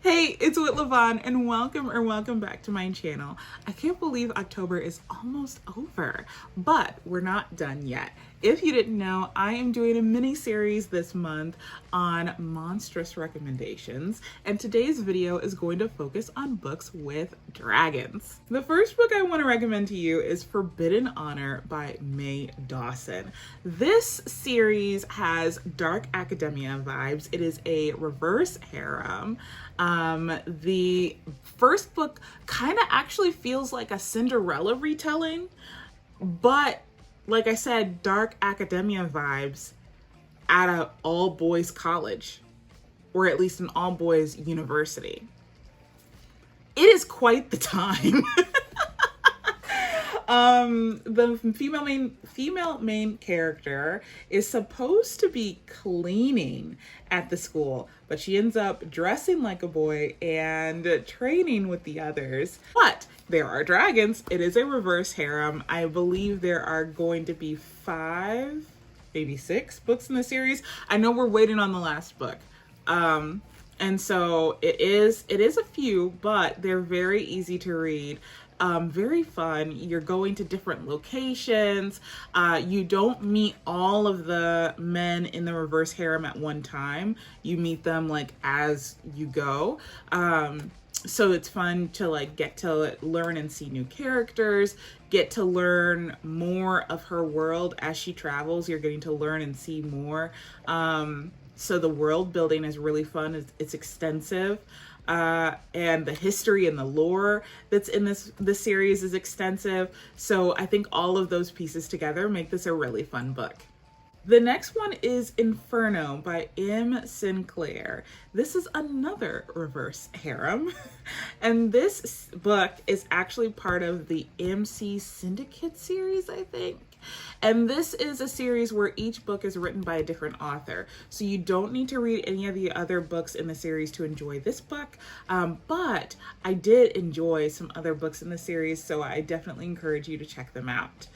Hey, it's Whit Levon and welcome back to my channel. I can't believe October is almost over, but we're not done yet. If you didn't know, I am doing a mini series this month on Monstrous recommendations, and today's video is going to focus on books with dragons. The first book I want to recommend to you is Forbidden Honor by Mae Dawson. This series has dark academia vibes. It is a reverse harem. The first book kind of actually feels like a Cinderella retelling, but like I said, dark academia vibes at an all-boys college, or at least an all-boys university. It is quite the time. The female main character is supposed to be cleaning at the school, but she ends up dressing like a boy and training with the others. But there are dragons. It is a reverse harem. I believe there are going to be 5, maybe 6 books in the series. I know we're waiting on the last book. And so it is a few, but they're very easy to read. Very fun. You're going to different locations. You don't meet all of the men in the reverse harem at one time. You meet them like as you go. So it's fun to like get to learn and see new characters, get to learn more of her world as she travels. You're getting to learn and see more. So the world building is really fun. It's extensive. And the history and the lore that's in this series is extensive. So I think all of those pieces together make this a really fun book. The next one is Inferno by Sinclair. This is another reverse harem. And this book is actually part of the MC Syndicate series, I think. And this is a series where each book is written by a different author. So you don't need to read any of the other books in the series to enjoy this book. But I did enjoy some other books in the series, so I definitely encourage you to check them out.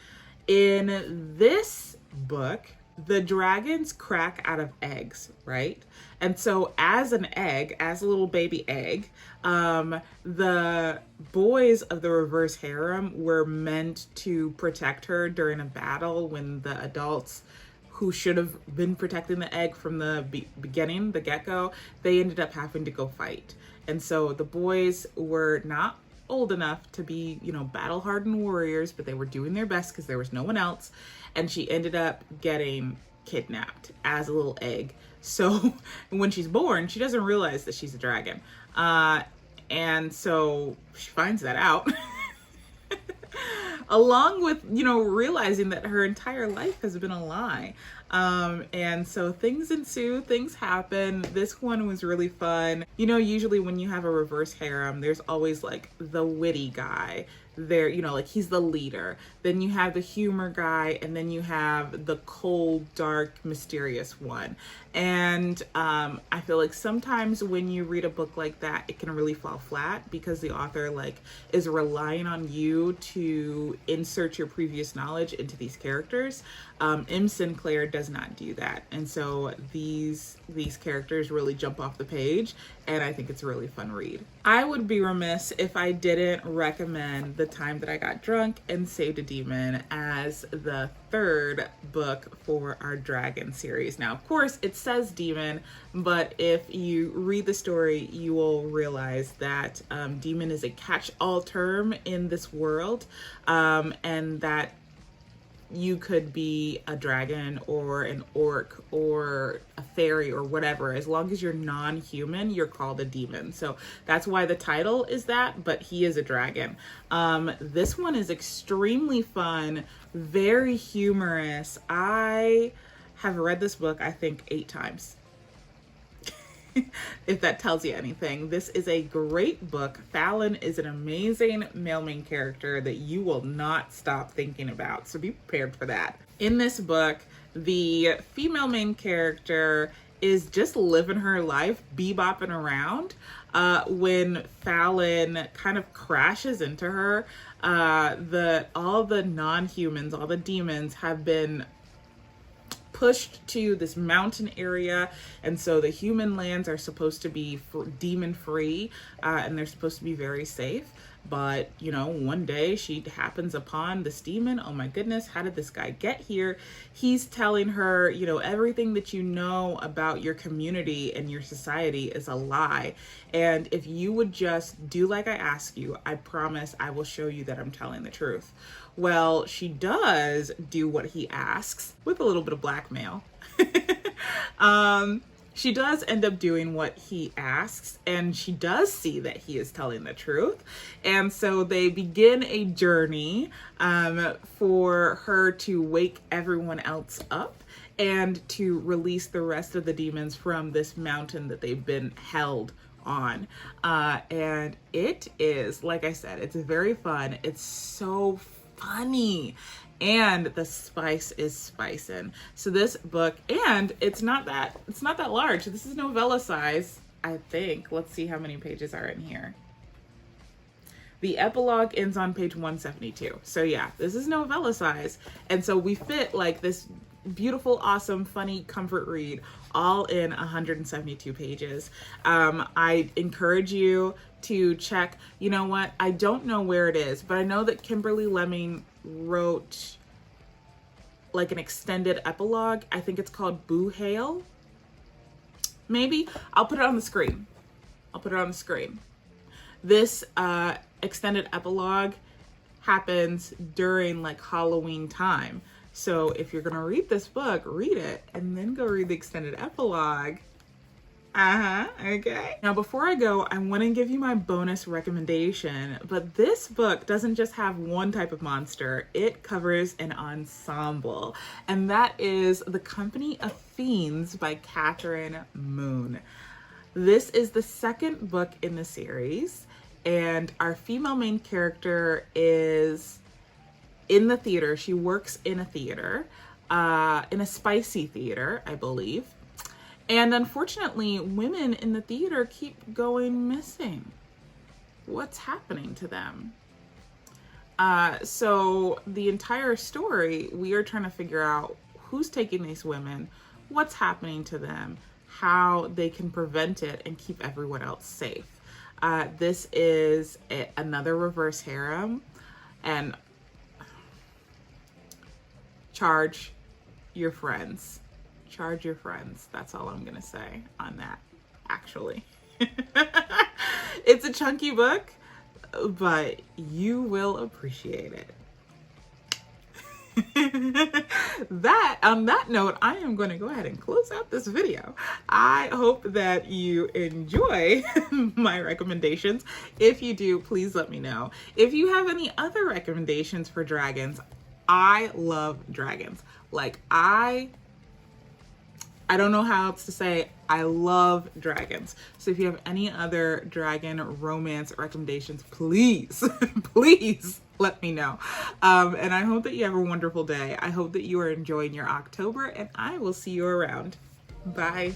In this book, the dragons crack out of eggs, right? And so as an egg, as a little baby egg, the boys of the reverse harem were meant to protect her during a battle when the adults who should have been protecting the egg from the beginning, the get-go, they ended up having to go fight. And so the boys were not old enough to be, battle-hardened warriors, but they were doing their best because there was no one else. And she ended up getting kidnapped as a little egg. So when she's born, she doesn't realize that she's a dragon. And so she finds that out. Along with, realizing that her entire life has been a lie. And so things ensue, things happen. This one was really fun. Usually when you have a reverse harem, there's always like the witty guy there, like he's the leader. Then you have the humor guy, and then you have the cold, dark, mysterious one. And I feel like sometimes when you read a book like that, it can really fall flat because the author is relying on you to insert your previous knowledge into these characters. Sinclair does not do that. And so these characters really jump off the page, and I think it's a really fun read. I would be remiss if I didn't recommend The Time That I Got Drunk and Saved a Demon as the third book for our dragon series. Now, of course, it says demon, but if you read the story, you will realize that demon is a catch-all term in this world, and that you could be a dragon or an orc or a fairy or whatever. As long as you're non-human, you're called a demon. So that's why the title is that, but he is a dragon. This one is extremely fun, very humorous. I have read this book, I think, 8 times. If that tells you anything. This is a great book. Fallon is an amazing male main character that you will not stop thinking about, so be prepared for that. In this book, the female main character is just living her life, bebopping around, when Fallon kind of crashes into her. All the non-humans, all the demons have been pushed to this mountain area, and so the human lands are supposed to be demon free, and they're supposed to be very safe. But, you know, one day she happens upon this demon. Oh my goodness, how did this guy get here? He's telling her, you know, everything that you know about your community and your society is a lie. And if you would just do like I ask you, I promise I will show you that I'm telling the truth. Well, she does do what he asks with a little bit of blackmail. She does end up doing what he asks, and she does see that he is telling the truth. And so they begin a journey for her to wake everyone else up and to release the rest of the demons from this mountain that they've been held on. And it is, like I said, it's very fun. It's so funny. And the spice is spicing. So this book, and it's not that large. This is novella size, I think. Let's see how many pages are in here. The epilogue ends on page 172. So yeah, this is novella size. And so we fit like this beautiful, awesome, funny comfort read all in 172 pages. I encourage you to check, you know what? I don't know where it is, but I know that Kimberly Lemming wrote like an extended epilogue. I think it's called Boo Hail. Maybe. I'll put it on the screen. This extended epilogue happens during like Halloween time. So if you're gonna read this book, read it and then go read the extended epilogue. Okay. Now, before I go, I want to give you my bonus recommendation, but this book doesn't just have one type of monster, it covers an ensemble, and that is The Company of Fiends by Kathryn Moon. This is the second book in the series, and our female main character is in the theater. She works in a theater, in a spicy theater, I believe. And unfortunately, women in the theater keep going missing. What's happening to them? So the entire story, we are trying to figure out who's taking these women, what's happening to them, how they can prevent it and keep everyone else safe. This is another reverse harem, and charge your friends. Charge your friends. That's all I'm gonna say on that, actually. It's a chunky book, but you will appreciate it. On that note, I am going to go ahead and close out this video. I hope that you enjoy my recommendations. If you do, please let me know. If you have any other recommendations for dragons, I love dragons. Like, I don't know how else to say, I love dragons. So if you have any other dragon romance recommendations, please, please let me know. And I hope that you have a wonderful day. I hope that you are enjoying your October, and I will see you around. Bye.